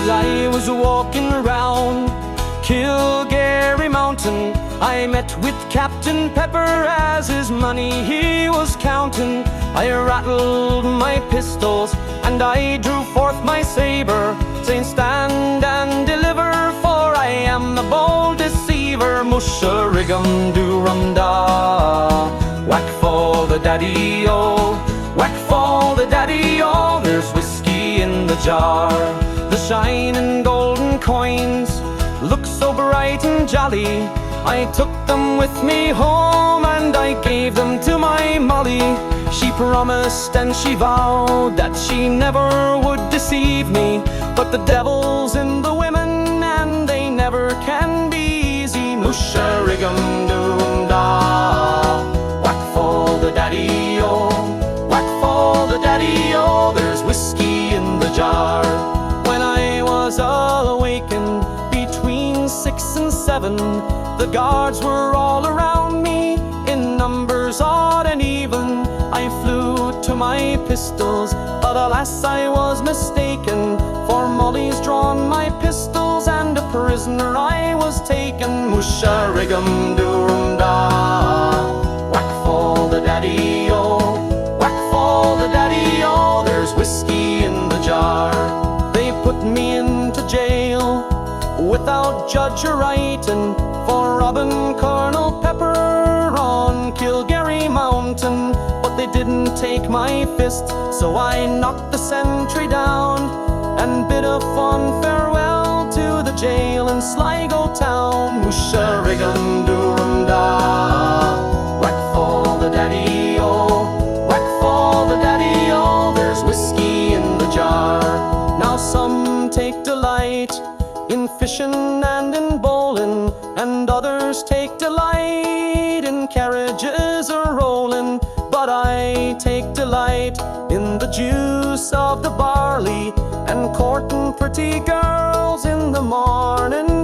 As I was walking around Kilgary Mountain, I met with Captain Pepper as his money he was counting. I rattled my pistols and I drew forth my saber, saying, "Stand and deliver, for I am the bold deceiver." Musha-riggum-doo-rum-da, whack for the daddy-o, whack for the daddy-o. There's whiskey in the jar. The shining golden coins look so bright and jolly. I took them with me home and I gave them to my Molly. She promised and she vowed that she never would deceive me, but the devil's in the women and they never can be easy. Musha-riggum-doo-rum-da, whack for the daddy-o, whack for the daddy-o. There's whiskey in the jar. When I was awakened between 6 and 7, the guards were all around me in numbers odd and even. I flew to my pistols, but alas I was mistaken, for Molly's drawn my pistols and a prisoner I was taken. Musha-riggum-doo-rum-da, whack for the daddy-o, whack for the daddy-o. There's whiskey in the jar. They put me into jail without judge or writing, for robbing Colonel Pepper on Kilgary Mountain. But they didn't take my fist, so I knocked the sentry down and bid a fond farewell to the jail in Sligo town. Musha-riggum-doo-rum-da, whack for the daddy-o, whack for the daddy-o. There's whiskey in the jar. Now some take delight in fishing and in bowling, and others take delight in carriages or rolling. But I take delight in the juice of the barley and courting pretty girls in the morning